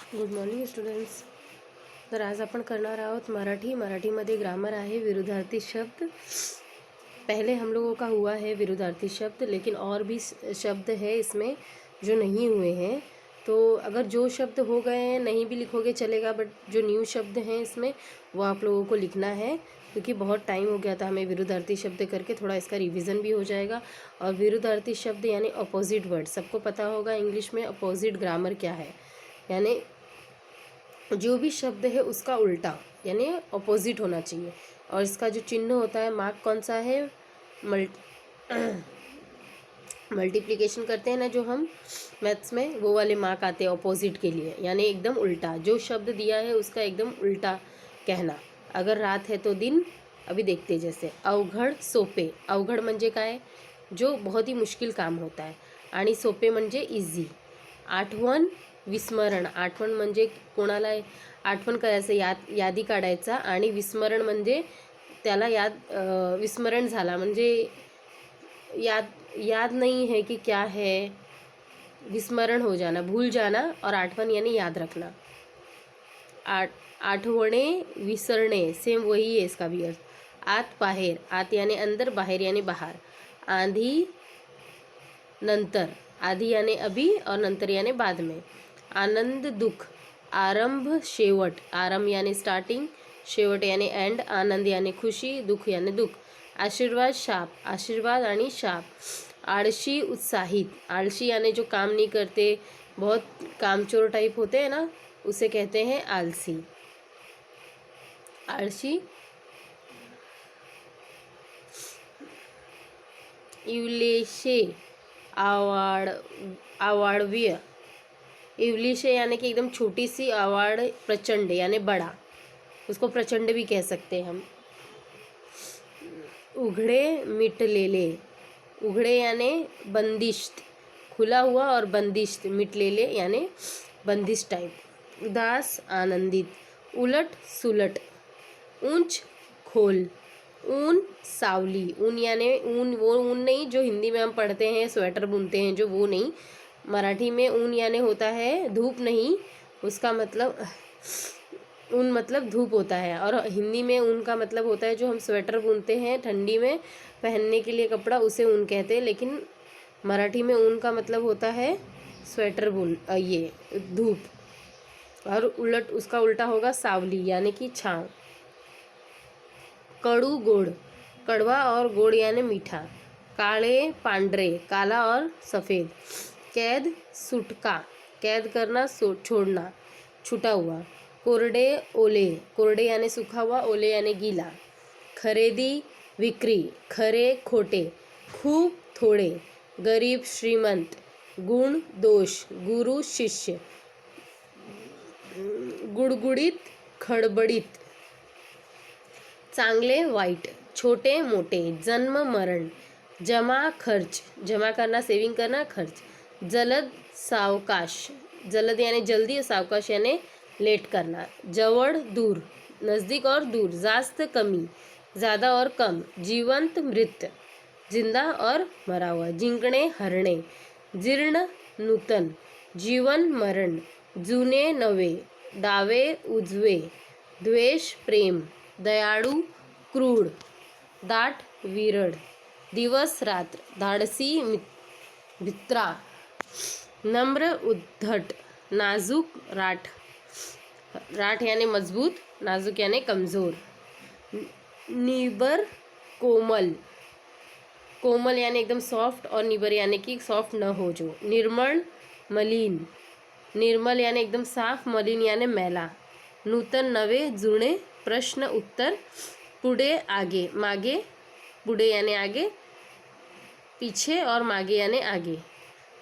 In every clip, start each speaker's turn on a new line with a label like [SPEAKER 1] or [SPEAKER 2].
[SPEAKER 1] Good morning students. तर आज आपण करणार आहोत मराठीमध्ये ग्रामर आहे विरुद्धार्थी शब्द. पहले हम लोगों का हुआ है विरुद्धार्थी शब्द, लेकिन और भी शब्द है इसमें जो नहीं हुए हैं. तो अगर जो शब्द हो गए हैं नहीं भी लिखोगे चलेगा, बट जो न्यू शब्द हैं इसमें वो आप लोगों को लिखना है, क्योंकि बहुत टाइम हो गया था हमें विरुद्धार्थी शब्द करके. थोड़ा इसका रिवीजन भी हो जाएगा. और विरुद्धार्थी शब्द यानी अपोजिट वर्ड, सबको पता होगा इंग्लिश में अपोजिट ग्रामर क्या है. यानी जो भी शब्द है उसका उल्टा यानी अपोजिट होना चाहिए. और इसका जो चिन्ह होता है, मार्क कौन सा है, मल्टीप्लिकेशन करते हैं ना जो हम मैथ्स में, वो वाले मार्क आते हैं अपोजिट के लिए. यानी एकदम उल्टा, जो शब्द दिया है उसका एकदम उल्टा कहना. अगर रात है तो दिन, अभी देखते जैसे अवघड सोपे. अवघड म्हणजे काय, जो बहुत ही मुश्किल काम होता है, आणि सोपे म्हणजे इझी. आठवण विस्मरण. आठवण म्हणजे कोणाला आठवण करायचं, यादी काढायचा, आणि विस्मरण म्हणजे त्याला विस्मरण झाला म्हणजे याद नहीं है कि क्या है, विस्मरण हो जाना, भूल जाना. और आठवण यानी याद रखना. आठवणे विसरणे, सेम वही है इसका भी अर्थ. आत बाहेर. आत यानी अंदर, बाहेर यानी बाहर. आधी नंतर. आधी यानी अभी और नंतर यानी बाद में. आनंद दुख. आरंभ शेवट. आरंभ यानी स्टार्टिंग, शेवट यानी एंड. आनंद यानी खुशी, दुख यानी दुख. आशीर्वाद शाप. आशीर्वाद आणि शाप. आळशी उत्साहित. आळशी यानी जो काम नहीं करते, बहुत कामचोर टाइप होते हैं ना, उसे कहते हैं आलसी. आळशी. इवलेशे. आवाड़व्य. इवलिशे यानी कि एकदम छोटी सी. आवाड़ प्रचंड यानी बड़ा, उसको प्रचंड भी कह सकते हैं हम. उघड़े मिटलेले. उघड़े यानी बंदिश्त, खुला हुआ, और बंदिश्त मिटलेले यानी बंदिश टाइप. उदास आनंदित. उलट सुलट. ऊंच खोल. ऊन सावली. ऊन यानी ऊन, वो ऊन नहीं जो हिंदी में हम पढ़ते हैं स्वेटर बुनते हैं जो, वो नहीं. मराठी में ऊन यानी होता है धूप नहीं, उसका मतलब ऊन मतलब धूप होता है. और हिंदी में ऊन का मतलब होता है जो हम स्वेटर बुनते हैं ठंडी में पहनने के लिए कपड़ा, उसे ऊन कहते हैं. लेकिन मराठी में ऊन का मतलब होता है स्वेटर बुन, ये धूप. और उलट, उसका उल्टा होगा सावली यानी कि छाँव. कडू गोड़. कड़वा और गोड़ यानी मीठा. काले पांडरे. काला और सफ़ेद. कैद सुटका. कैद करना, छोड़ना, छूटा हुआ. कोरडे ओले. कोरडे यानी सूखा हुआ, ओले यानी गीला. खरेदी विक्री. खरे खोटे. खूब थोड़े. गरीब श्रीमंत. गुण दोष. गुरु शिष्य. गुड़गुड़ित खड़बड़ित. चांगले वाईट. छोटे मोटे. जन्म मरण. जमा खर्च. जमा करना, सेविंग करना, खर्च. जलद सावकाश. जलद यानी जल्दी, सावकाश यानी लेट करना. जवळ दूर. नज़दीक और दूर. जास्त कमी. ज़्यादा और कम. जीवंत मृत. जिंदा और मरा हुआ. जिंकणे हरणे. जीर्ण नूतन. जीवन मरण. जुने नवे. डावे उजवे. द्वेष प्रेम. दयाळू क्रूर. दाट विरळ. दिवस रात्र. धाडसी भित्रा. नम्र उद्धट. नाजूक राठ. राठ यानी मजबूत, नाजुक यानी कमज़ोर. निबर कोमल. कोमल यानी एकदम सॉफ्ट, और निबर यानी कि सॉफ्ट न हो जो. निर्मल मलिन. निर्मल यानी एकदम साफ, मलिन यानी मैला. नूतन नवे जुने. प्रश्न उत्तर. पुढे आगे. मागे. पुढे यानी आगे, पीछे, और मागे यानी आगे.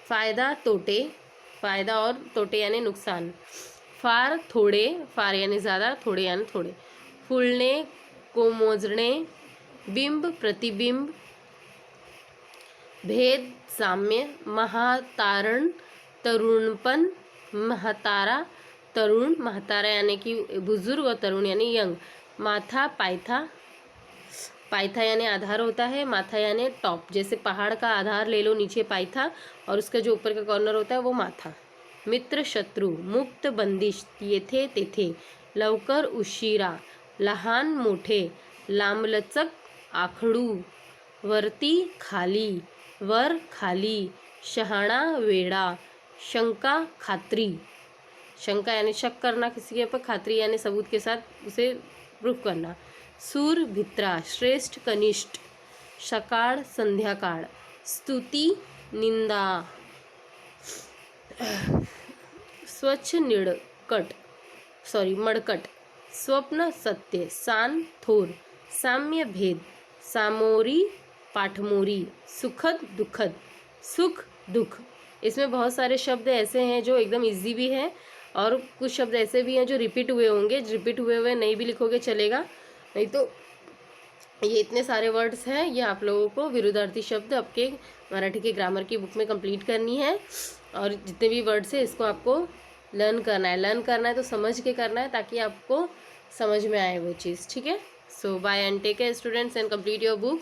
[SPEAKER 1] फ़ायदा तोटे. फ़ायदा और तोटे यानी नुकसान. फार थोड़े. फार यानी ज़्यादा, थोड़े यानी थोड़े. फुलणे कोमोजणे. बिंब प्रतिबिंब. भेद साम्य. महातारण तरुणपन. म्हातारा तरुण. म्हातारा यानी कि बुजुर्ग, और तरुण यानी यंग. माथा पायथा. पायथा यानी आधार होता है, माथा यानी टॉप. जैसे पहाड़ का आधार ले लो नीचे पायथा, और उसका जो ऊपर का कॉर्नर होता है वो माथा. मित्र शत्रू, मुक्त बंदिश, येथे तेथे, लवकर उशिरा, लहान मोठे, लांबलचक आखडू, वरती खाली, वर खाली, शहाणा वेडा, शंका खात्री, शंका यानी शक करना किसी के ऊपर, खात्री यानी सबूत के साथ उसे प्रूफ करना, सूर भित्रा, श्रेष्ठ कनिष्ठ, सकाळ संध्याकाळ, स्तुती निंदा, स्वच्छ मडकट, स्वप्न सत्य, सान थोर, साम्य भेद, सामोरी पाठमोरी, सुखद दुखद, सुख दुख। इसमें बहुत सारे शब्द ऐसे हैं जो एकदम इजी भी हैं और कुछ शब्द ऐसे भी हैं जो रिपीट हुए होंगे, रिपीट हुए हुए नहीं भी लिखोगे चलेगा, नहीं तो ये इतने सारे वर्ड्स हैं, ये आप लोगों को विरुद्धार्थी शब्द आपके मराठी के ग्रामर की बुक में कंप्लीट करनी है। और जितने भी वर्ड्स हैं इसको आपको लर्न करना है तो समझ के करना है ताकि आपको समझ में आए वो चीज़, ठीक है। So bye and take care students and complete your book.